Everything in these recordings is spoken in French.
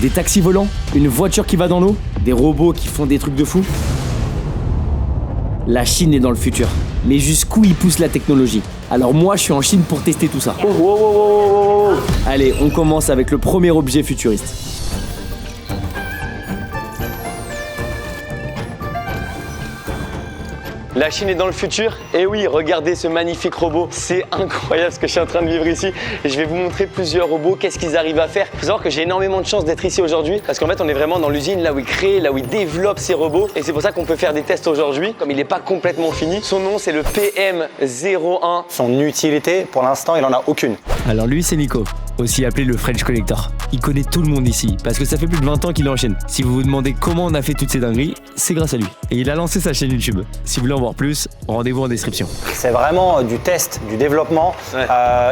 Des taxis volants, une voiture qui va dans l'eau, des robots qui font des trucs de fou. La Chine est dans le futur. Mais jusqu'où il pousse la technologie? Alors moi, je suis en Chine pour tester tout ça. Allez, on commence avec le premier objet futuriste. La Chine est dans le futur. Et oui, regardez ce magnifique robot. C'est incroyable ce que je suis en train de vivre ici. Et je vais vous montrer plusieurs robots, qu'est-ce qu'ils arrivent à faire. Il faut savoir que j'ai énormément de chance d'être ici aujourd'hui parce qu'en fait, on est vraiment dans l'usine, là où ils créent, là où ils développent ces robots. Et c'est pour ça qu'on peut faire des tests aujourd'hui. Comme il n'est pas complètement fini, son nom, c'est le PM01. Son utilité, pour l'instant, il n'en a aucune. Alors lui, c'est Nico, aussi appelé le French Collector. Il connaît tout le monde ici, parce que ça fait plus de 20 ans qu'il est en Chine. Si vous vous demandez comment on a fait toutes ces dingueries, c'est grâce à lui. Et il a lancé sa chaîne YouTube. Si vous voulez en voir plus, rendez-vous en description. C'est vraiment du test, du développement. Ouais.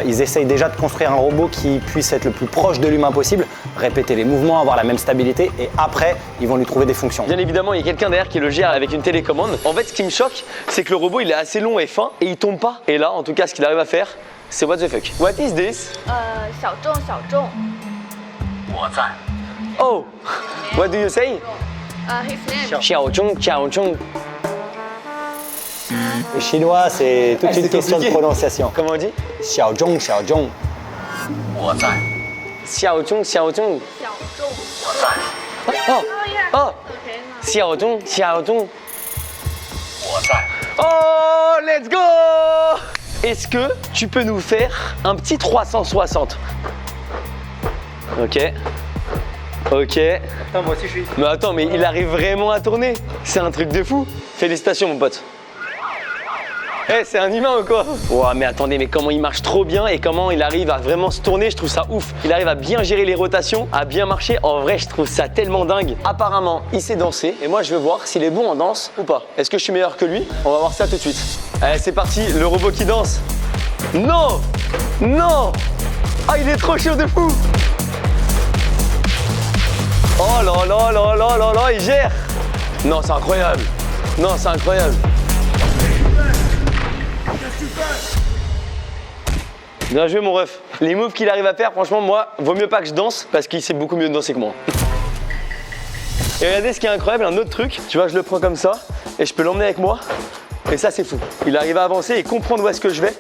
Ils essayent déjà de construire un robot qui puisse être le plus proche de l'humain possible, répéter les mouvements, avoir la même stabilité, et après, ils vont lui trouver des fonctions. Bien évidemment, il y a quelqu'un derrière qui le gère avec une télécommande. En fait, ce qui me choque, c'est que le robot, il est assez long et fin et il tombe pas. Et là, en tout cas, ce qu'il arrive à faire, c'est what the fuck. What is this? 小众小众 Oh, what do you say? his name Xiaozhong, Xiaozhong. Les Chinois, c'est toute une c'est question de compliqué. prononciation. Comment on dit? Xiaozhong, Xiaozhong. Xiaozhong, Xiaozhong. 小众 Oh, oh, OK 那 Xiaozhong, Xiaozhong. Oh, let's go! Est-ce que tu peux nous faire un petit 360? Ok. Ok. Mais attends, mais il arrive vraiment à tourner. C'est un truc de fou. Félicitations, mon pote. Eh, c'est un humain ou quoi? Ouah, mais attendez, mais comment il marche trop bien et comment il arrive à vraiment se tourner, je trouve ça ouf. Il arrive à bien gérer les rotations, à bien marcher. En vrai, je trouve ça tellement dingue. Apparemment, il sait danser et moi, je veux voir s'il est bon en danse ou pas. Est-ce que je suis meilleur que lui? On va voir ça tout de suite. Allez, c'est parti, le robot qui danse. Non! Non! Ah, il est trop chaud de fou! Oh là là là là là là, il gère! Non, c'est incroyable! Non, c'est incroyable! Bien joué mon ref. Les moves qu'il arrive à faire, franchement, moi, vaut mieux pas que je danse parce qu'il sait beaucoup mieux danser que moi. Et regardez ce qui est incroyable, un autre truc. Tu vois, je le prends comme ça et je peux l'emmener avec moi. Et ça, c'est fou. Il arrive à avancer et comprendre où est-ce que je vais.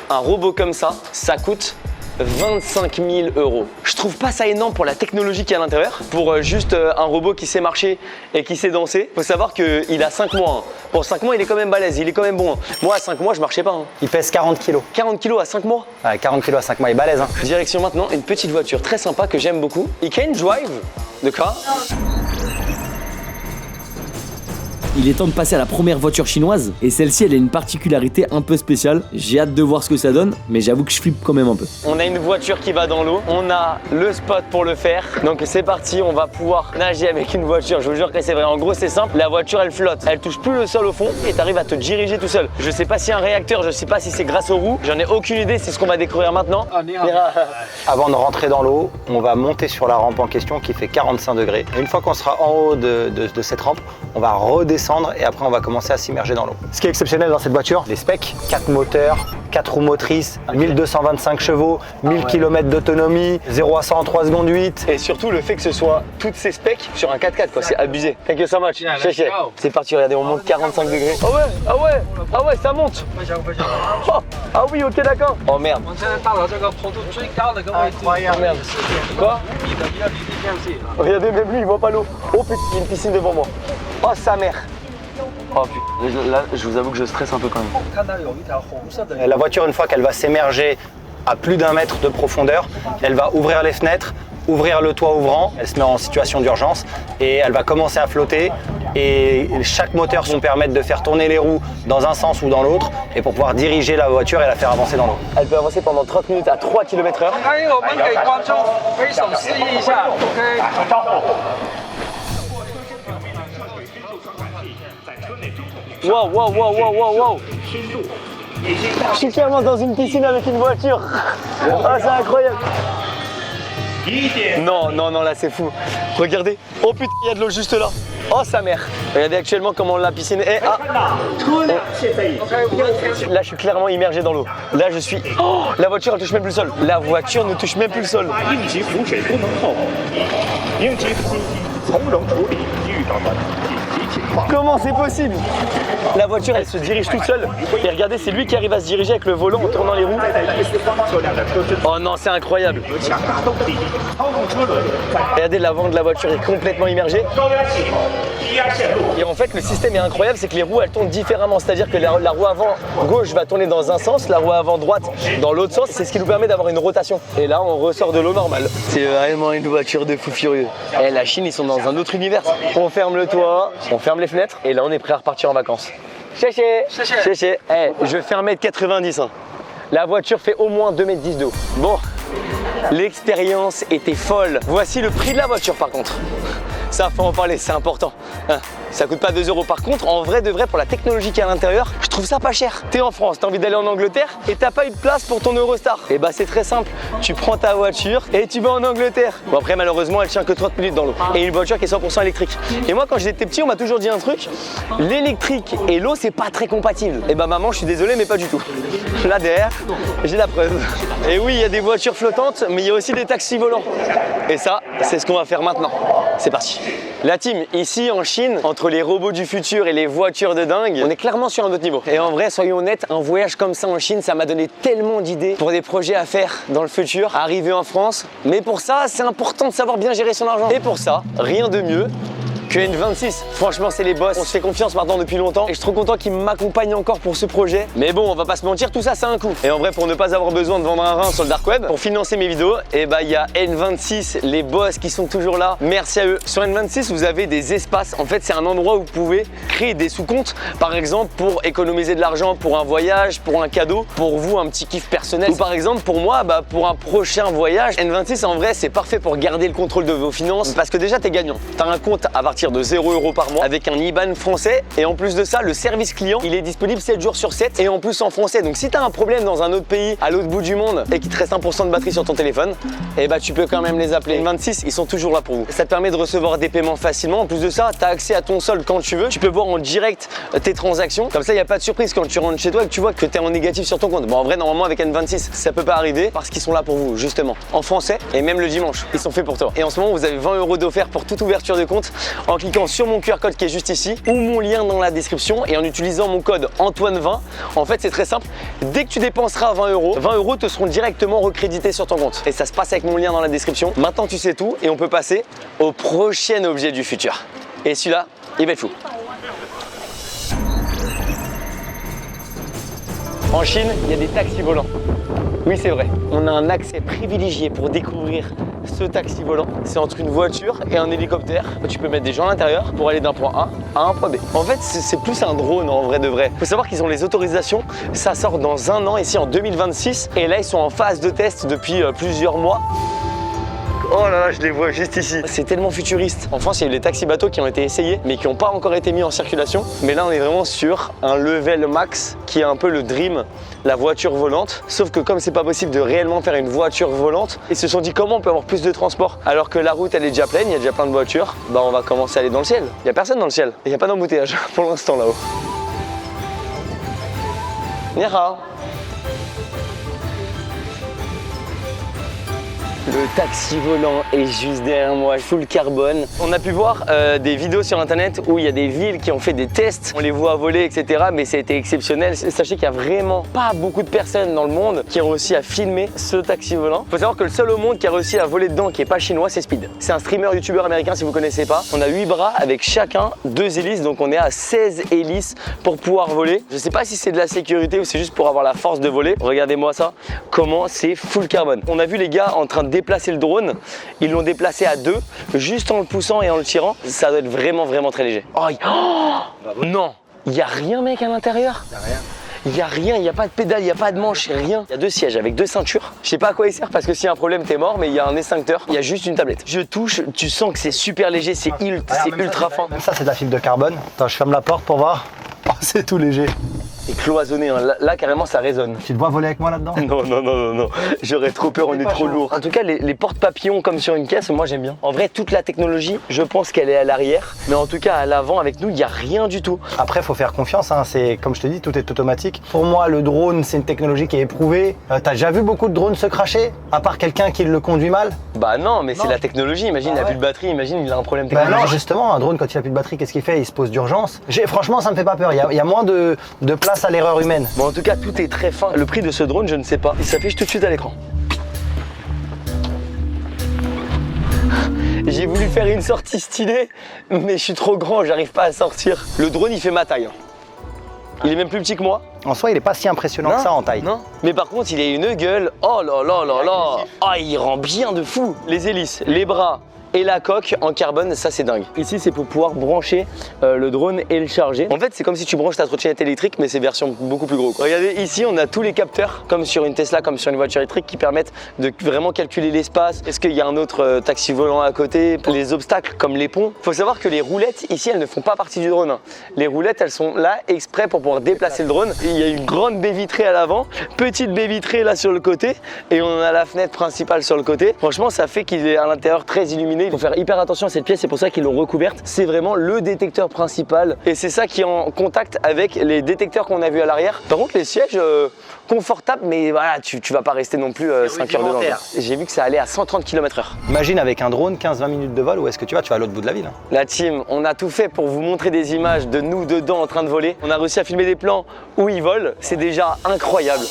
Un robot comme ça, ça coûte 25 000 €. Je trouve pas ça énorme pour la technologie qu'il y a à l'intérieur. Pour juste un robot qui sait marcher et qui sait danser. Faut savoir qu'il a 5 mois. Hein. Pour 5 mois, il est quand même balèze, il est quand même bon. Hein. Moi, à 5 mois, je marchais pas. Hein. Il pèse 40 kilos. 40 kilos à 5 mois. Ouais, 40 kilos à 5 mois, il est balèze. Hein. Direction maintenant une petite voiture très sympa que j'aime beaucoup. He can drive the car. Il est temps de passer à la première voiture chinoise, et celle-ci, elle a une particularité un peu spéciale. J'ai hâte de voir ce que ça donne, mais j'avoue que je flippe quand même un peu. On a une voiture qui va dans l'eau, on a le spot pour le faire. Donc c'est parti, on va pouvoir nager avec une voiture. Je vous jure que c'est vrai. En gros, c'est simple. La voiture, elle flotte. Elle touche plus le sol au fond et t'arrives à te diriger tout seul. Je sais pas s'il y a un réacteur, je sais pas si c'est grâce aux roues. J'en ai aucune idée, c'est ce qu'on va découvrir maintenant. Avant de rentrer dans l'eau, on va monter sur la rampe en question qui fait 45 degrés. Et une fois qu'on sera en haut de cette rampe, on va redescendre et après on va commencer à s'immerger dans l'eau. Ce qui est exceptionnel dans cette voiture, les specs, 4 moteurs, 4 roues motrices, 1225 chevaux, 1000 km d'autonomie, 0 à 100 en 3 secondes 8. Et surtout le fait que ce soit toutes ces specs sur un 4x4 quoi, c'est abusé. Thank you so much. C'est parti, regardez, on monte 45 degrés. Ah ouais, ah ouais, ah ouais, ça monte. Oh, ah oui, ok, d'accord. Oh merde. Incroyable. Merde. Quoi? Regardez, même lui, il voit pas l'eau. Oh putain, il y a une piscine devant moi. Oh sa mère. Oh putain, là, je vous avoue que je stresse un peu quand même. La voiture, une fois qu'elle va s'émerger à plus d'1 mètre de profondeur, elle va ouvrir les fenêtres, ouvrir le toit ouvrant, elle se met en situation d'urgence et elle va commencer à flotter. Et chaque moteur va permettre de faire tourner les roues dans un sens ou dans l'autre et pour pouvoir diriger la voiture et la faire avancer dans l'eau. Elle peut avancer pendant 30 minutes à 3 km/h. Waouh, waouh, waouh, waouh, waouh, waouh. Je suis carrément dans une piscine avec une voiture. Ah, c'est incroyable. Non, non, non, là c'est fou. Regardez. Oh putain, il y a de l'eau juste là. Oh sa mère. Regardez actuellement comment la piscine est. Ah. Là je suis clairement immergé dans l'eau. Là je suis. Oh, la voiture elle touche même plus le sol. La voiture ne touche même plus le sol. 应急司机从容处理遇到的紧急情况。 Comment c'est possible? La voiture, elle se dirige toute seule. Et regardez, c'est lui qui arrive à se diriger avec le volant en tournant les roues. 在意识方车辆的车身 Oh non, c'est incroyable. 强大动力，操控车轮在 Regardez, l'avant de la voiture est complètement immergé. 高压系统低压线路。 Et en fait, le système est incroyable, c'est que les roues, elles tournent différemment. C'est-à-dire que la roue avant gauche va tourner dans un sens, la roue avant droite dans l'autre sens. C'est ce qui nous permet d'avoir une rotation. Et là, on ressort de l'eau normale. C'est vraiment une voiture de fou furieux. Et la Chine, ils sont dans un autre univers. On ferme le toit, on ferme les fenêtres, et là, on est prêt à repartir en vacances. Chéché, chéché. Eh, je fais 1m90. Hein. La voiture fait au moins 2m10 de haut. Bon, l'expérience était folle. Voici le prix de la voiture par contre. Ça, faut en parler, c'est important. Hein, ça coûte pas 2 euros. Par contre, en vrai de vrai, pour la technologie qu'il y a à l'intérieur, je trouve ça pas cher. T'es en France, t'as envie d'aller en Angleterre et t'as pas eu de place pour ton Eurostar. Et bah c'est très simple, tu prends ta voiture et tu vas en Angleterre. Bon après malheureusement elle tient que 30 minutes dans l'eau. Et une voiture qui est 100% électrique. Et moi quand j'étais petit on m'a toujours dit un truc, l'électrique et l'eau c'est pas très compatible. Et bah maman je suis désolé mais pas du tout. Là derrière, j'ai la preuve. Et oui il y a des voitures flottantes mais il y a aussi des taxis volants. Et ça c'est ce qu'on va faire maintenant. C'est parti. La team, ici en Chine, entre les robots du futur et les voitures de dingue, on est clairement sur un autre niveau. Et en vrai, soyons honnêtes, un voyage comme ça en Chine, ça m'a donné tellement d'idées pour des projets à faire dans le futur, arriver en France. Mais pour ça, c'est important de savoir bien gérer son argent. Et pour ça, rien de mieux que N26. Franchement, c'est les boss. On se fait confiance maintenant depuis longtemps et je suis trop content qu'ils m'accompagnent encore pour ce projet. Mais bon, on va pas se mentir, tout ça, c'est un coût. Et en vrai, pour ne pas avoir besoin de vendre un rein sur le dark web, pour financer mes vidéos, et bah, il y a N26, les boss qui sont toujours là. Merci à eux. Sur N26, vous avez des espaces. En fait, c'est un endroit où vous pouvez créer des sous-comptes. Par exemple, pour économiser de l'argent pour un voyage, pour un cadeau, pour vous, un petit kiff personnel. Ou par exemple, pour moi, bah, pour un prochain voyage. N26, en vrai, c'est parfait pour garder le contrôle de vos finances parce que déjà, t'es gagnant. T'as un compte à partir de 0 € par mois avec un IBAN français et en plus de ça le service client il est disponible 7 jours sur 7 et en plus en français. Donc si tu as un problème dans un autre pays à l'autre bout du monde et qu'il te reste 1% de batterie sur ton téléphone, et bah tu peux quand même les appeler. N26 ils sont toujours là pour vous. Ça te permet de recevoir des paiements facilement. En plus de ça tu as accès à ton solde quand tu veux. Tu peux voir en direct tes transactions. Comme ça il n'y a pas de surprise quand tu rentres chez toi et que tu vois que tu es en négatif sur ton compte. Bon en vrai normalement avec N26 ça peut pas arriver parce qu'ils sont là pour vous justement en français et même le dimanche ils sont faits pour toi. Et en ce moment vous avez 20 € d'offert pour toute ouverture de compte en cliquant sur mon QR code qui est juste ici ou mon lien dans la description et en utilisant mon code Antoine20. En fait c'est très simple, dès que tu dépenseras 20 €, 20 € te seront directement recrédités sur ton compte et ça se passe avec mon lien dans la description. Maintenant tu sais tout et on peut passer au prochain objet du futur. Et celui-là, il va être fou. En Chine, il y a des taxis volants. Oui, c'est vrai. On a un accès privilégié pour découvrir ce taxi volant. C'est entre une voiture et un hélicoptère. Tu peux mettre des gens à l'intérieur pour aller d'un point A à un point B. En fait, c'est plus un drone en vrai de vrai. Il faut savoir qu'ils ont les autorisations. Ça sort dans un an, ici en 2026. Et là, ils sont en phase de test depuis plusieurs mois. Oh là là, je les vois juste ici. C'est tellement futuriste. En France, il y a eu les taxis bateaux qui ont été essayés, mais qui n'ont pas encore été mis en circulation. Mais là, on est vraiment sur un level max qui est un peu le dream, la voiture volante. Sauf que comme c'est pas possible de réellement faire une voiture volante, ils se sont dit comment on peut avoir plus de transport. Alors que la route, elle est déjà pleine, il y a déjà plein de voitures. Bah, on va commencer à aller dans le ciel. Il n'y a personne dans le ciel. Il n'y a pas d'embouteillage pour l'instant là-haut. Ni hao. Le taxi volant est juste derrière moi, full carbone. On a pu voir des vidéos sur internet où il y a des villes qui ont fait des tests. On les voit voler, etc. Mais ça a été exceptionnel. Sachez qu'il n'y a vraiment pas beaucoup de personnes dans le monde qui ont réussi à filmer ce taxi volant. Il faut savoir que le seul au monde qui a réussi à voler dedans, qui n'est pas chinois, c'est Speed. C'est un streamer youtubeur américain si vous ne connaissez pas. On a 8 bras avec chacun 2 hélices. Donc on est à 16 hélices pour pouvoir voler. Je ne sais pas si c'est de la sécurité ou c'est juste pour avoir la force de voler. Regardez-moi ça, comment c'est full carbone. On a vu les gars en train de déplacer le drone, ils l'ont déplacé à 2, juste en le poussant et en le tirant, ça doit être vraiment très léger. Oh, non, il n'y a rien mec à l'intérieur. Il n'y a rien, il n'y a pas de pédale, il n'y a pas de manche, rien. Il y a 2 sièges avec 2 ceintures. Je sais pas à quoi il sert parce que s'il y a un problème t'es mort, mais il y a un extincteur, il y a juste une tablette. Je touche, tu sens que c'est super léger, c'est ultra fin. Même ça c'est de la fibre de carbone. Attends, je ferme la porte pour voir. Oh, c'est tout léger. Et cloisonné, hein. Là, carrément ça résonne. Tu te vois voler avec moi là-dedans? Non. J'aurais trop peur, on est trop lourd. En tout cas, les portes papillons comme sur une caisse, moi j'aime bien. En vrai, toute la technologie, je pense qu'elle est à l'arrière. Mais en tout cas, à l'avant, avec nous, il n'y a rien du tout. Après, il faut faire confiance, hein. C'est comme je te dis, tout est automatique. Pour moi, le drone, c'est une technologie qui est éprouvée. T'as déjà vu beaucoup de drones se cracher? À part quelqu'un qui le conduit mal? Bah non, mais c'est la technologie. Imagine, il n'a plus de batterie, imagine, il a un problème technologique. Non, justement, un drone, quand il a plus de batterie, qu'est-ce qu'il fait? Il se pose d'urgence. Franchement, ça me fait pas peur. Il y a moins de place à l'erreur humaine. Bon, en tout cas, tout est très fin. Le prix de ce drone, je ne sais pas. Il s'affiche tout de suite à l'écran. J'ai voulu faire une sortie stylée, mais je suis trop grand, j'arrive pas à sortir. Le drone, il fait ma taille. Il est même plus petit que moi. En soi, il est pas si impressionnant que ça en taille. Non. Mais par contre, il a une gueule. Oh là là là là. Ah, il rend bien de fou. Les hélices, les bras et la coque en carbone, ça c'est dingue. Ici, c'est pour pouvoir brancher le drone et le charger. En fait, c'est comme si tu branches ta trottinette électrique, mais c'est version beaucoup plus gros. Regardez, ici, on a tous les capteurs, comme sur une Tesla, comme sur une voiture électrique, qui permettent de vraiment calculer l'espace. Est-ce qu'il y a un autre taxi volant à côté? Les obstacles, comme les ponts. Il faut savoir que les roulettes, ici, elles ne font pas partie du drone. Les roulettes, elles sont là exprès pour pouvoir déplacer le drone. Il y a une grande baie vitrée à l'avant, petite baie vitrée là sur le côté, et on a la fenêtre principale sur le côté. Franchement, ça fait qu'il est à l'intérieur très illuminé. Il faut faire hyper attention à cette pièce, c'est pour ça qu'ils l'ont recouverte. C'est vraiment le détecteur principal et c'est ça qui est en contact avec les détecteurs qu'on a vus à l'arrière. Par contre, les sièges confortables, mais voilà, tu vas pas rester non plus 5 heures dedans. J'ai vu que ça allait à 130 km/h. Imagine avec un drone 15-20 minutes de vol, où est-ce que tu vas? Tu vas à l'autre bout de la ville. La team, on a tout fait pour vous montrer des images de nous dedans en train de voler. On a réussi à filmer des plans où ils volent, c'est déjà incroyable.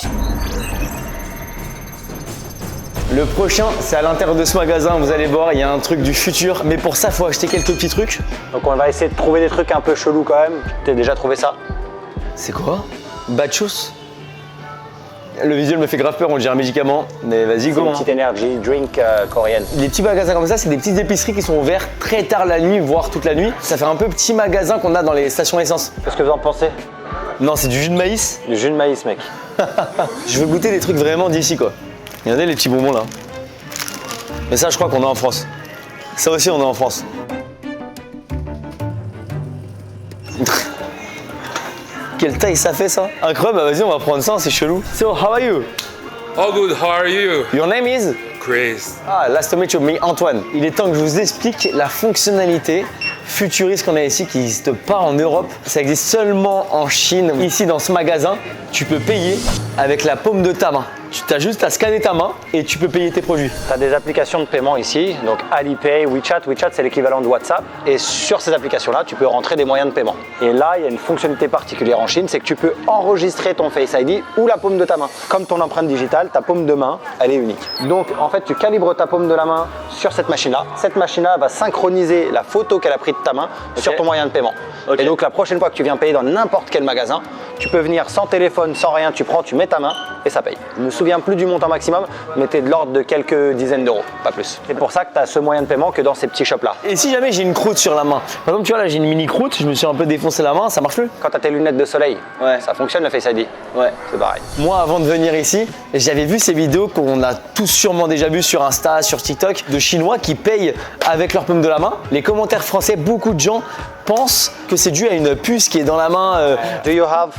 Le prochain, c'est à l'intérieur de ce magasin, vous allez voir, il y a un truc du futur. Mais pour ça, il faut acheter quelques petits trucs. Donc on va essayer de trouver des trucs un peu chelous quand même. T'as déjà trouvé ça? C'est quoi? Bachus? Le visuel me fait grave peur, on dirait un médicament. Mais vas-y, go. Une petite energy drink coréenne. Les petits magasins comme ça, c'est des petites épiceries qui sont ouvertes très tard la nuit, voire toute la nuit. Ça fait un peu petit magasin qu'on a dans les stations essence. Qu'est-ce que vous en pensez? Non, c'est du jus de maïs. Du jus de maïs, mec. Je veux goûter des trucs vraiment d'ici, quoi. Regardez les petits bonbons là. Mais ça, je crois qu'on est en France. Ça aussi, on est en France. Quelle taille ça fait ça? Incroyable, bah vas-y, on va prendre ça, c'est chelou. So, how are you? All good, how are you? Your name is? Chris. Ah, last to meet you, me Antoine. Il est temps que je vous explique la fonctionnalité futuriste qu'on a ici qui n'existe pas en Europe. Ça existe seulement en Chine. Ici, dans ce magasin, tu peux payer avec la paume de ta main. Tu as juste à scanner ta main et tu peux payer tes produits. Tu as des applications de paiement ici, donc Alipay, WeChat. WeChat, c'est l'équivalent de WhatsApp. Et sur ces applications-là, tu peux rentrer des moyens de paiement. Et là, il y a une fonctionnalité particulière en Chine, c'est que tu peux enregistrer ton Face ID ou la paume de ta main. Comme ton empreinte digitale, ta paume de main, elle est unique. Donc, en fait, tu calibres ta paume de la main sur cette machine-là. Cette machine-là va synchroniser la photo qu'elle a prise de ta main sur ton moyen de paiement. Et donc, la prochaine fois que tu viens payer dans n'importe quel magasin, tu peux venir sans téléphone, sans rien, tu prends, tu mets ta main et ça paye. Je me souviens plus du montant maximum, mais t'es de l'ordre de quelques dizaines d'euros, pas plus. C'est pour ça que tu as ce moyen de paiement que dans ces petits shops là. Et si jamais j'ai une croûte sur la main? Par exemple, tu vois là, j'ai une mini croûte, je me suis un peu défoncé la main, ça marche plus? Quand tu as tes lunettes de soleil, ça fonctionne le Face ID. Ouais. C'est pareil. Moi, avant de venir ici, j'avais vu ces vidéos qu'on a tous sûrement déjà vues sur Insta, sur TikTok, de Chinois qui payent avec leur paume de la main. Les commentaires français, beaucoup de gens pensent que c'est dû à une puce qui est dans la main. Do you have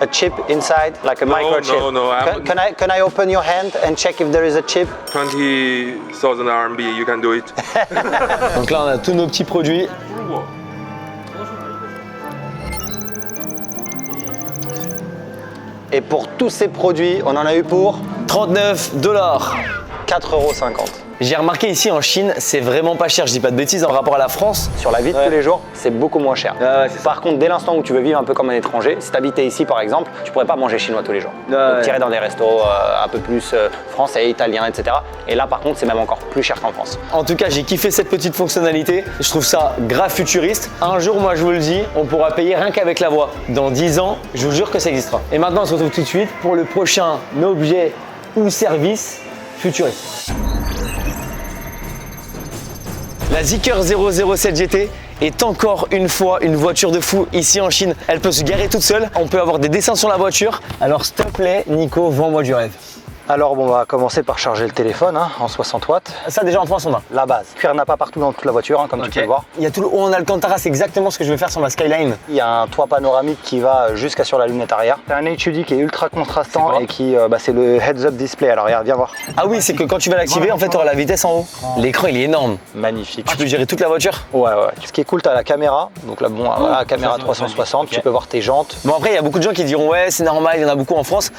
a chip inside, like a microchip? no. Can I open your hand and check if there is a chip? 20,000 RMB, you can do it. Donc là, on a tous nos petits produits. Et pour tous ces produits, on en a eu pour 39 $. 4,50 €. J'ai remarqué ici en Chine, c'est vraiment pas cher, je dis pas de bêtises, en rapport à la France. Sur la vie de tous les jours, c'est beaucoup moins cher. Par contre, dès l'instant où tu veux vivre un peu comme un étranger, si tu habitais ici par exemple, tu pourrais pas manger chinois tous les jours. Donc tu irais dans des restos un peu plus français, italiens, etc. Et là par contre, c'est même encore plus cher qu'en France. En tout cas, j'ai kiffé cette petite fonctionnalité. Je trouve ça grave futuriste. Un jour, moi je vous le dis, on pourra payer rien qu'avec la voix. Dans 10 ans, je vous jure que ça existera. Et maintenant, on se retrouve tout de suite pour le prochain objet ou service futuriste. La Zeekr 007 GT est encore une fois une voiture de fou ici en Chine. Elle peut se garer toute seule, on peut avoir des dessins sur la voiture. Alors s'il te plaît, Nico, vends-moi du rêve. Alors bon, on va commencer par charger le téléphone hein, en 60 watts. Ça déjà en France on a. La base. Cuir n'a pas partout dans toute la voiture, hein, comme tu peux le voir. Il y a tout le haut en Alcantara, c'est exactement ce que je vais faire sur ma Skyline. Il y a un toit panoramique qui va jusqu'à sur la lunette arrière. C'est un HUD qui est ultra contrastant et qui, c'est le heads-up display. Alors regarde, viens voir. Ah oui, c'est que quand tu vas l'activer, en fait, tu auras la vitesse en haut. L'écran, il est énorme. Magnifique. Tu peux gérer toute la voiture. Ouais. Ce qui est cool, tu as la caméra. Donc là, bon, voilà, caméra 360, tu peux voir tes jantes. Bon après, il y a beaucoup de gens qui diront ouais, c'est normal, il y en a beaucoup en France.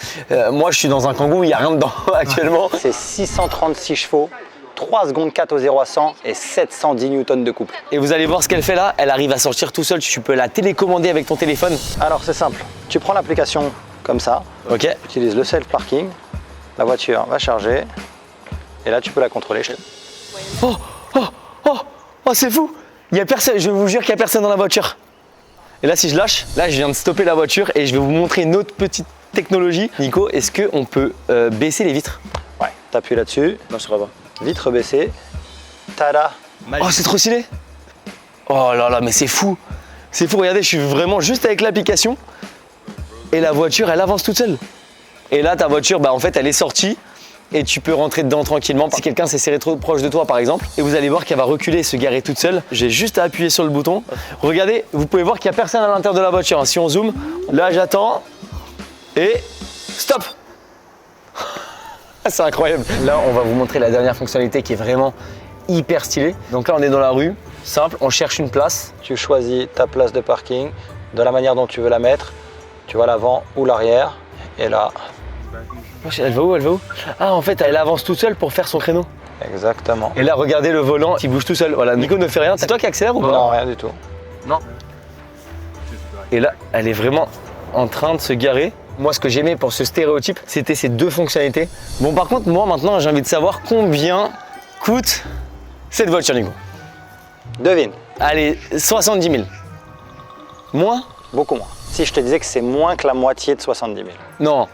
Moi, je suis dans un Kangoo, il n'y a rien dedans actuellement. C'est 636 chevaux, 3 secondes 4 au 0 à 100 et 710 newtons de couple. Et vous allez voir ce qu'elle fait là, elle arrive à sortir tout seul, tu peux la télécommander avec ton téléphone. Alors c'est simple, tu prends l'application comme ça, Ok. tu utilises le self-parking, la voiture va charger et là tu peux la contrôler. Oh, c'est fou. Il y a personne, je vous jure qu'il n'y a personne dans la voiture. Et là, si je lâche, là, je viens de stopper la voiture et je vais vous montrer une autre petite technologie. Nico, est-ce qu'on peut baisser les vitres? Ouais, t'appuies là-dessus, Non, je ne pas. vitre baissée, tada. Oh, c'est trop stylé. Oh là là, mais c'est fou. C'est fou, regardez, je suis vraiment juste avec l'application et la voiture, elle avance toute seule. Et là, ta voiture, bah, en fait, elle est sortie et tu peux rentrer dedans tranquillement. Si quelqu'un s'est serré trop proche de toi, par exemple, et vous allez voir qu'elle va reculer et se garer toute seule. J'ai juste à appuyer sur le bouton. Regardez, vous pouvez voir qu'il n'y a personne à l'intérieur de la voiture. Si on zoome, là, j'attends et stop. C'est incroyable. Là, on va vous montrer la dernière fonctionnalité qui est vraiment hyper stylée. Donc là, on est dans la rue, simple, on cherche une place. Tu choisis ta place de parking de la manière dont tu veux la mettre. Tu vois l'avant ou l'arrière et là. Elle va où? Elle va où? Ah, en fait, elle avance toute seule pour faire son créneau. Exactement. Et là, regardez le volant qui bouge tout seul. Voilà, Nico ne fait rien. C'est toi qui accélère ou pas? Non, rien du tout. Et là, elle est vraiment en train de se garer. Moi, ce que j'aimais pour ce stéréotype, c'était ces deux fonctionnalités. Bon, par contre, moi, maintenant, j'ai envie de savoir combien coûte cette voiture, Nico. Devine, Allez, 70 000. Moins? beaucoup moins. Si je te disais que c'est moins que la moitié de 70 000. Non.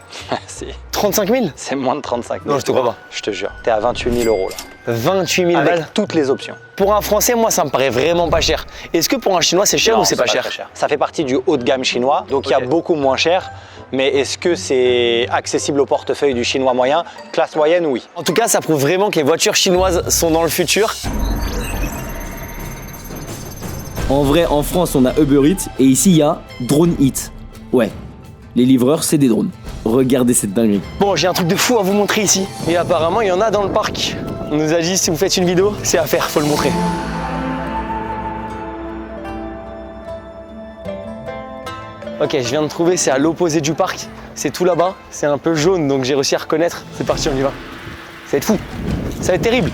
Si, 35 000? c'est moins de 35 000. Non, je te crois pas. Je te jure. T'es à 28 000 euros là. 28 000 Avec balles. toutes les options. Pour un Français, moi, ça me paraît vraiment pas cher. Est-ce que pour un Chinois, c'est cher Non, ou c'est pas cher? très cher. Ça fait partie du haut de gamme chinois, donc il y a beaucoup moins cher. Mais est-ce que c'est accessible au portefeuille du chinois moyen? Classe moyenne, oui. En tout cas, ça prouve vraiment que les voitures chinoises sont dans le futur. En vrai, en France, on a Uber Eats et ici, il y a Drone Eats. Ouais, les livreurs, c'est des drones. Regardez cette dinguerie. Bon, j'ai un truc de fou à vous montrer ici. Et apparemment, il y en a dans le parc. On nous a dit, si vous faites une vidéo, c'est à faire, faut le montrer. Ok, je viens de trouver, c'est à l'opposé du parc. C'est tout là-bas, c'est un peu jaune, donc j'ai réussi à reconnaître. C'est parti, on y va. Ça va être fou, ça va être terrible.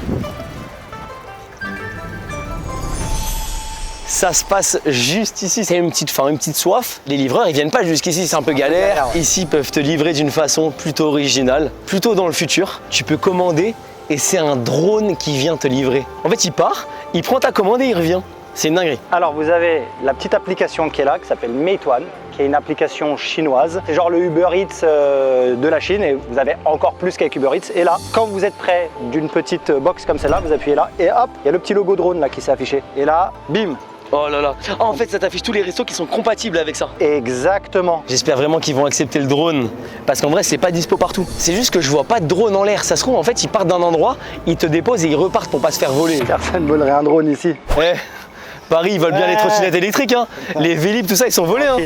Ça se passe juste ici, c'est une petite soif. Les livreurs, ils viennent pas jusqu'ici, c'est un peu galère. Ici, ils peuvent te livrer d'une façon plutôt originale, plutôt dans le futur. Tu peux commander et c'est un drone qui vient te livrer. En fait, il part, il prend ta commande et il revient. C'est une dinguerie. Alors vous avez la petite application qui est là, qui s'appelle Meituan, qui est une application chinoise. C'est genre le Uber Eats de la Chine et vous avez encore plus qu'avec Uber Eats. Et là, quand vous êtes près d'une petite box comme celle-là, vous appuyez là et hop, il y a le petit logo drone là qui s'est affiché. Et là, bim. Oh là là. Ah, en fait, ça t'affiche tous les restos qui sont compatibles avec ça. Exactement. J'espère vraiment qu'ils vont accepter le drone. Parce qu'en vrai, c'est pas dispo partout. C'est juste que je vois pas de drone en l'air. Ça se trouve, en fait, ils partent d'un endroit, ils te déposent et ils repartent pour pas se faire voler. Personne ne volerait un drone ici. Ouais. Paris, ils volent bien les trottinettes électriques. Hein. Les Vélib, tout ça, ils sont volés. Hein.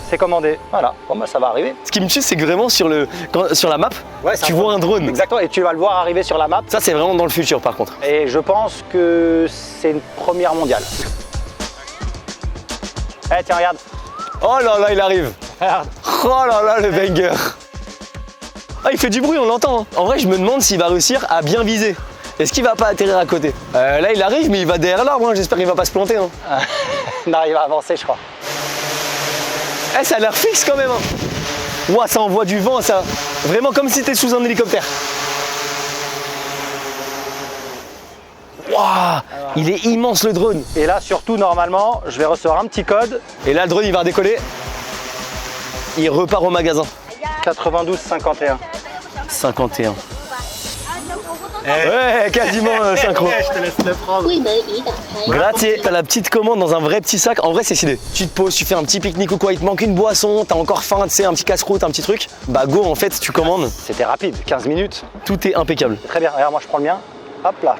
C'est commandé. Voilà. Bon bah ça va arriver. Ce qui me tue, c'est que vraiment sur la map, tu vois un drone. Exactement. Et tu vas le voir arriver sur la map. Ça, c'est vraiment dans le futur, par contre. Et je pense que c'est une première mondiale. Eh tiens, regarde. Oh là là, il arrive. Regarde. Oh là là, le banger. Ah, il fait du bruit, on l'entend. Hein. En vrai, je me demande s'il va réussir à bien viser. Est-ce qu'il va pas atterrir à côté? Là, il arrive, mais il va derrière l'arbre. Hein. J'espère qu'il va pas se planter. Hein. Non, il va avancer, je crois. Eh, ça a l'air fixe quand même. Hein. Ouah, ça envoie du vent, ça. Vraiment comme si t'étais sous un hélicoptère. Waouh, il est immense le drone. Et là, surtout, normalement, je vais recevoir un petit code. Et là, le drone, il va décoller. Il repart au magasin. 92 51. 51. Ouais, quasiment synchro. Je te laisse le prendre. Grazie, t'as la petite commande dans un vrai petit sac. En vrai, c'est stylé. Tu te poses, tu fais un petit pique-nique ou quoi, il te manque une boisson, t'as encore faim, tu sais, un petit casse-croûte, un petit truc. Bah go, en fait, tu commandes. C'était rapide, 15 minutes. Tout est impeccable. Très bien, regarde, moi je prends le mien. Hop là.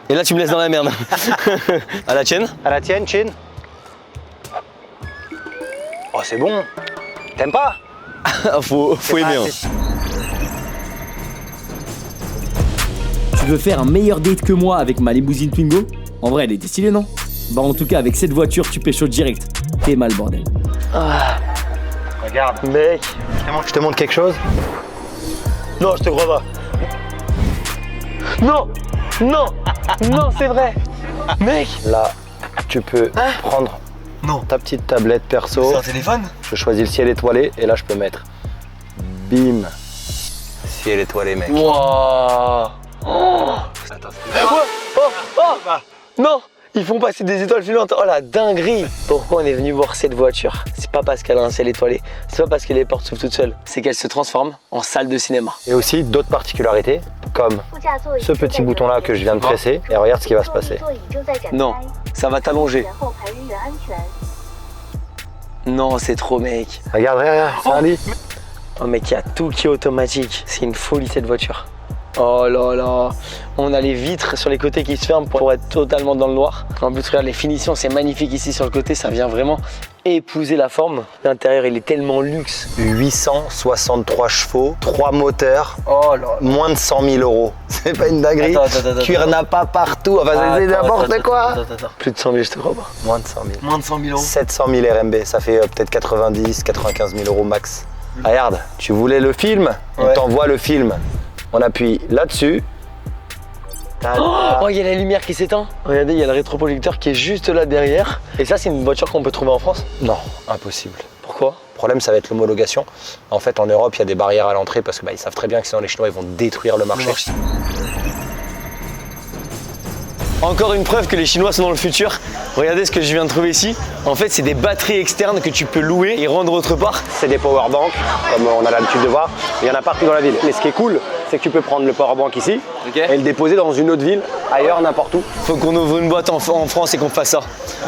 Et là, tu me laisses dans la merde. À la tienne. À la tienne, Chin. Oh, c'est bon. T'aimes pas? faut aimer. C'est- Tu veux faire un meilleur date que moi avec ma limousine Twingo? En vrai, elle était stylée, non? Bah en tout cas, avec cette voiture, tu pécho direct. T'es mal, bordel. Regarde, Mec. je te montre quelque chose. Non, je te crois pas. Non, non, non, c'est vrai. Mec. Là, tu peux prendre ta petite tablette perso. C'est un téléphone? Je choisis le ciel étoilé et là je peux mettre. Bim. Ciel étoilé, mec. Wouah. Oh. Attends, Non, ils font passer des étoiles filantes. Oh la dinguerie. Pourquoi on est venu voir cette voiture? C'est pas parce qu'elle a un ciel étoilé, c'est pas parce que les portes s'ouvrent toutes seules, c'est qu'elle se transforme en salle de cinéma. Et aussi d'autres particularités, comme ce petit bouton là que je viens de presser. Et regarde ce qui va se passer. Non, ça va t'allonger. Non, c'est trop, mec. Regarde, c'est un lit. Oh mec, il y a tout qui est automatique. C'est une folie cette voiture. Oh là là. On a les vitres sur les côtés qui se ferment pour être totalement dans le noir. En plus, regarde les finitions, c'est magnifique ici sur le côté. Ça vient vraiment épouser la forme. L'intérieur, il est tellement luxe. 863 chevaux, 3 moteurs, Oh là. moins de 100 000 euros. C'est pas une dinguerie. Attends. Cuir n'a pas partout. Enfin, c'est n'importe quoi. Attends. Plus de 100 000, je te crois pas. Moins de 100 000. Moins de 100 000 euros. 700 000 RMB, ça fait peut-être 90, 95 000 euros max. Regarde, tu voulais le film? On Ouais. t'envoie le film. On appuie là-dessus. Oh, il y a la lumière qui s'éteint. Regardez, il y a le rétroprojecteur qui est juste là derrière. Et ça, c'est une voiture qu'on peut trouver en France? Non, impossible. Pourquoi? Le problème, ça va être l'homologation. En fait, en Europe, il y a des barrières à l'entrée parce que ils savent très bien que sinon les Chinois ils vont détruire le marché. Encore une preuve que les Chinois sont dans le futur. Regardez ce que je viens de trouver ici. En fait, c'est des batteries externes que tu peux louer et rendre autre part. C'est des powerbanks, comme on a l'habitude de voir. Il y en a partout dans la ville. Mais ce qui est cool, c'est que tu peux prendre le powerbank ici et le déposer dans une autre ville, ailleurs, n'importe où. Faut qu'on ouvre une boîte en France et qu'on fasse ça.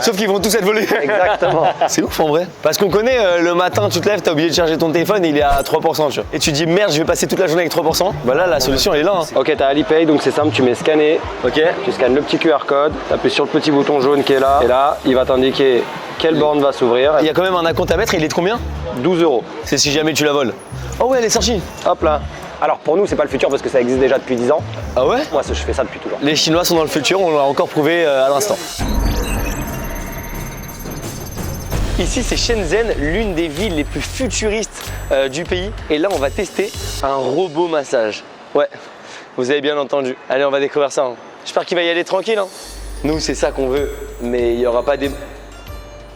Sauf qu'ils vont tous être volés. Exactement. C'est ouf en vrai. Parce qu'on connaît le matin, tu te lèves, t'as oublié de charger ton téléphone et il est à 3%. Tu vois. Et tu te dis merde, je vais passer toute la journée avec 3%. Bah là, la solution elle est là. Hein. Ok, t'as Alipay, donc c'est simple, tu mets scanner. Ok. Tu scannes le petit QR code, tu appuies sur le petit bouton jaune qui est là. Et là, il va t'indiquer quelle borne va s'ouvrir. Il y a quand même un acompte à mettre et il est de combien? 12 euros. C'est si jamais tu la voles. Oh ouais, elle est sortie. Hop là. Alors pour nous, c'est pas le futur parce que ça existe déjà depuis 10 ans. Ah ouais? Moi, je fais ça depuis toujours. Les Chinois sont dans le futur, on l'a encore prouvé à l'instant. Ici, c'est Shenzhen, l'une des villes les plus futuristes du pays. Et là, on va tester un robot massage. Ouais, vous avez bien entendu. Allez, on va découvrir ça. Hein. J'espère qu'il va y aller tranquille. Hein. Nous, c'est ça qu'on veut. Mais il n'y aura pas des...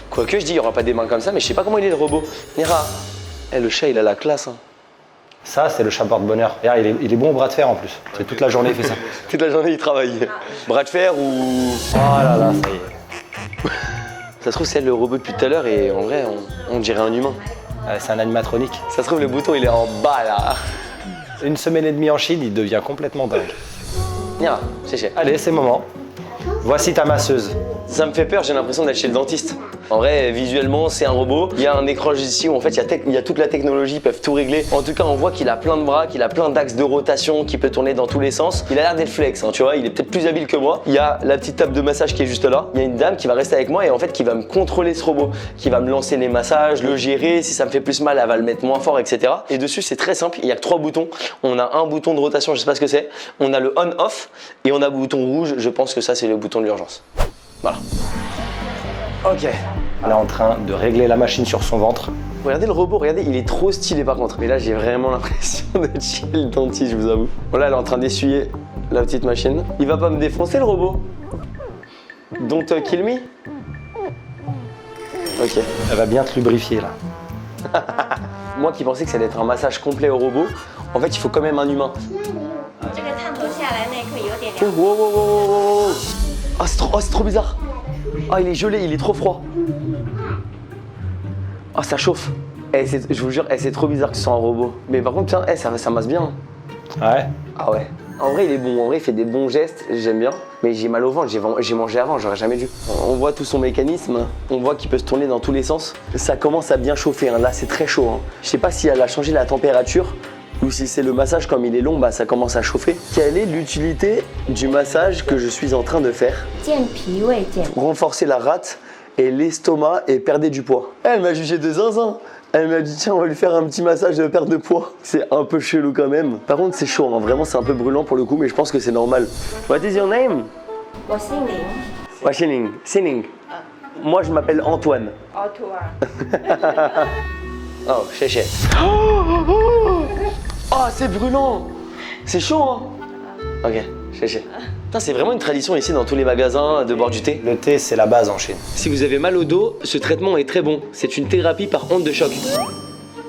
Quoique, je dis, il n'y aura pas des mains comme ça, mais je sais pas comment il est le robot. Nira, le chat, il a la classe. Hein. Ça, c'est le chat porte-bonheur. Regarde, il est bon au bras de fer en plus. C'est toute la journée, il fait ça. Toute la journée, il travaille. Bras de fer ou... Oh là là, ça y est. Ça se trouve, c'est le robot depuis tout à l'heure et en vrai, on dirait un humain. C'est un animatronique. Ça se trouve, le bouton, il est en bas là. Une semaine et demie en Chine, il devient complètement dingue. Viens, c'est. Allez, c'est le moment. Voici ta masseuse. Ça me fait peur, j'ai l'impression d'être chez le dentiste. En vrai, visuellement, c'est un robot. Il y a un écran juste ici où en fait, il y a toute la technologie, ils peuvent tout régler. En tout cas, on voit qu'il a plein de bras, qu'il a plein d'axes de rotation, qu'il peut tourner dans tous les sens. Il a l'air d'être flex, hein, tu vois, il est peut-être plus habile que moi. Il y a la petite table de massage qui est juste là. Il y a une dame qui va rester avec moi et en fait, qui va me contrôler ce robot, qui va me lancer les massages, le gérer. Si ça me fait plus mal, elle va le mettre moins fort, etc. Et dessus, c'est très simple. Il y a que 3 boutons. On a un bouton de rotation, je sais pas ce que c'est. On a le on/off et on a le bouton rouge. Je pense que ça, c'est le bouton de l'urgence. Voilà. Ok. Elle est en train de régler la machine sur son ventre. Regardez le robot, regardez, il est trop stylé par contre. Mais là, j'ai vraiment l'impression d'être chez le dentiste, je vous avoue. Voilà, elle est en train d'essuyer la petite machine. Il va pas me défoncer le robot? Don't kill me? Ok. Elle va bien te lubrifier là. Moi qui pensais que ça allait être un massage complet au robot, en fait, il faut quand même un humain. 这个探头下来那一刻有点 Oh, 凉。 wow, wow, wow, wow, wow. Ah, c'est trop bizarre. Ah, il est gelé, il est trop froid. Ah, ça chauffe. Je vous jure, c'est trop bizarre que ce soit un robot. Mais par contre, tiens, ça masse bien. Ouais. Ah ouais. En vrai, il est bon. En vrai, il fait des bons gestes. J'aime bien. Mais j'ai mal au ventre. J'ai mangé avant. J'aurais jamais dû. On voit tout son mécanisme. On voit qu'il peut se tourner dans tous les sens. Ça commence à bien chauffer. Hein. Là, c'est très chaud. Hein. Je sais pas si elle a changé la température ou si c'est le massage comme il est long, bah ça commence à chauffer. Quelle est l'utilité du massage que je suis en train de faire? 健脾胃健 Renforcer la rate et l'estomac et perdre du poids. Elle m'a jugé de zinzin. Elle m'a dit tiens on va lui faire un petit massage de perte de poids. C'est un peu chelou quand même. Par contre c'est chaud, hein. Vraiment c'est un peu brûlant pour le coup mais je pense que c'est normal. What is your name? 我姓林 Waxining. Sining. Moi je m'appelle Antoine. 奥图尔 Oh, chéché. Oh, c'est brûlant. C'est chaud, hein? Ok, chéché. Putain, c'est vraiment une tradition ici dans tous les magasins de boire du thé. Le thé, c'est la base en Chine. Si vous avez mal au dos, ce traitement est très bon. C'est une thérapie par onde de choc.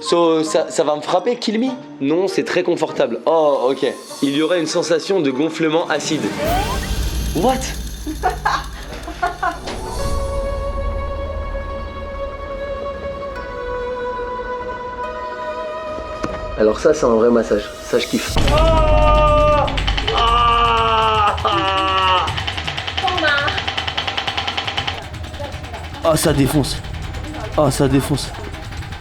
So, ça va me frapper, kill me? Non, c'est très confortable. Oh, ok. Il y aurait une sensation de gonflement acide. What? Alors ça, c'est un vrai massage. Ça, je kiffe. Oh, ça défonce. Oh, ça défonce.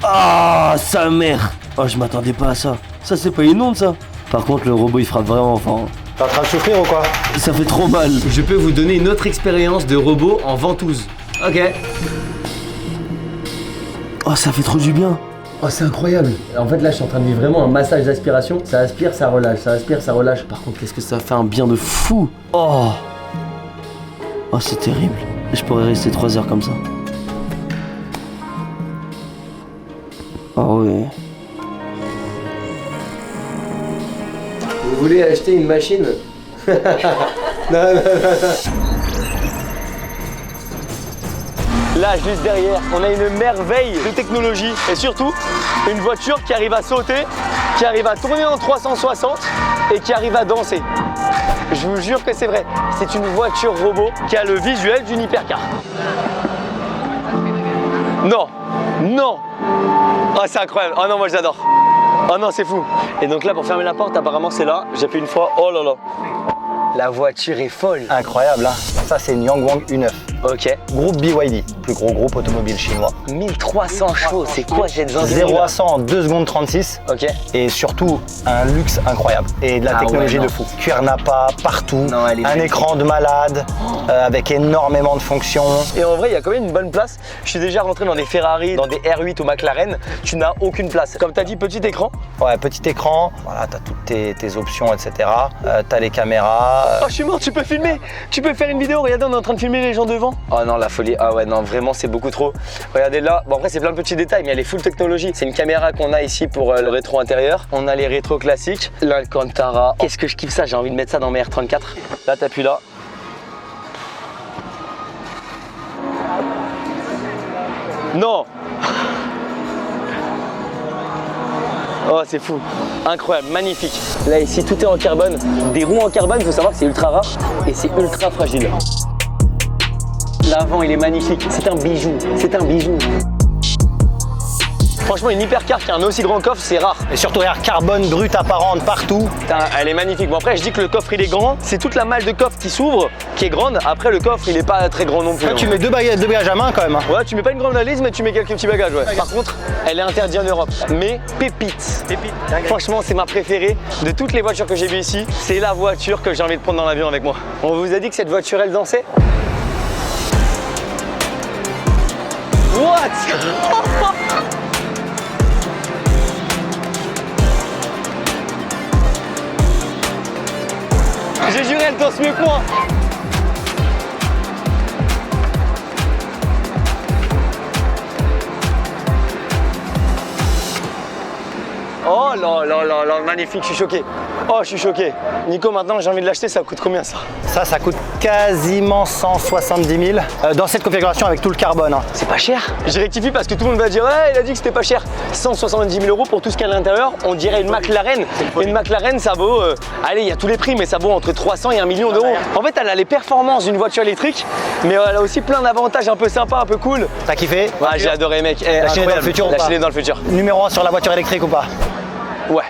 Ah, sa mère. Oh, je m'attendais pas à ça. Ça, c'est pas une onde, ça. Par contre, le robot, il frappe vraiment fort. T'es en train de souffrir ou quoi? Ça fait trop mal. Je peux vous donner une autre expérience de robot en ventouse. Ok. Oh, ça fait trop du bien. Oh, c'est incroyable. En fait, là, je suis en train de vivre vraiment un massage d'aspiration. Ça aspire, ça relâche. Ça aspire, ça relâche. Par contre, qu'est-ce que ça fait un bien de fou. Oh. Oh, c'est terrible. Je pourrais rester 3 heures comme ça. Oh, ouais. Vous voulez acheter une machine? Non. Là, juste derrière, on a une merveille de technologie et surtout une voiture qui arrive à sauter, qui arrive à tourner en 360 et qui arrive à danser. Je vous jure que c'est vrai. C'est une voiture robot qui a le visuel d'une hypercar. Non, non. Oh, c'est incroyable. Oh non, moi j'adore. Oh non, c'est fou. Et donc là, pour fermer la porte, apparemment c'est là. J'appuie une fois. Oh là là. La voiture est folle. Incroyable, hein. Ça, c'est une Yangwang U9. Ok. Groupe BYD, plus gros groupe automobile chinois. 1300 chevaux, c'est quoi cette 0 à 100 en 2 secondes 36. Ok. Et surtout, un luxe incroyable. Et de la technologie ouais, de fou. Cuir Napa partout. Non, elle est un magnifique. écran de malade, avec énormément de fonctions. Et en vrai, il y a quand même une bonne place. Je suis déjà rentré dans des Ferrari, dans des R8 ou McLaren. Tu n'as aucune place. Comme tu as dit, petit écran. Ouais, petit écran. Voilà, t'as toutes tes options, etc. T'as les caméras. Oh, je suis mort, tu peux filmer. Tu peux faire une vidéo. Regardez, on est en train de filmer les gens devant. Oh non, la folie. Ah ouais, non, vraiment, c'est beaucoup trop. Regardez là. Bon, après, c'est plein de petits détails, mais elle est full technologie. C'est une caméra qu'on a ici pour le rétro intérieur. On a les rétros classiques. L'Alcantara. Qu'est-ce que je kiffe ça. J'ai envie de mettre ça dans mes R34. Là, t'appuies là. Non. Oh, c'est fou. Incroyable, magnifique. Là, ici, tout est en carbone. Des roues en carbone, il faut savoir que c'est ultra rare et c'est ultra fragile. L'avant, il est magnifique. C'est un bijou. C'est un bijou. Franchement, une hypercar qui a un aussi grand coffre, c'est rare. Et surtout, regarde, carbone brut apparente partout. Putain, elle est magnifique. Bon, après, je dis que le coffre, il est grand. C'est toute la malle de coffre qui s'ouvre, qui est grande. Après, le coffre, il est pas très grand non plus. Là, tu mets deux bagages à main quand même. Hein. Ouais, tu mets pas une grande valise, mais tu mets quelques petits bagages, ouais. Par contre, elle est interdite en Europe. Mais pépite. Franchement, c'est ma préférée de toutes les voitures que j'ai vues ici. C'est la voiture que j'ai envie de prendre dans l'avion avec moi. On vous a dit que cette voiture, elle dansait? What? J'ai juré, elle danse mieux que moi. Oh là là là là, magnifique, je suis choqué. Oh, je suis choqué. Nico, maintenant j'ai envie de l'acheter, ça coûte combien ça? Ça coûte quasiment 170 000 dans cette configuration avec tout le carbone. Hein. C'est pas cher. Je rectifie parce que tout le monde va dire ouais, il a dit que c'était pas cher. 170 000 € pour tout ce qu'il y a à l'intérieur, on dirait une McLaren. Une McLaren, ça vaut, allez, il y a tous les prix, mais ça vaut entre 300 et 1 million d'euros. En fait, elle a les performances d'une voiture électrique, mais elle a aussi plein d'avantages un peu sympas, un peu cool. T'as kiffé? Ouais, j'ai adoré, mec. La Chine est dans le futur ou pas? La Chine est dans le futur. Numéro 1 sur la voiture électrique ou pas? Ouais.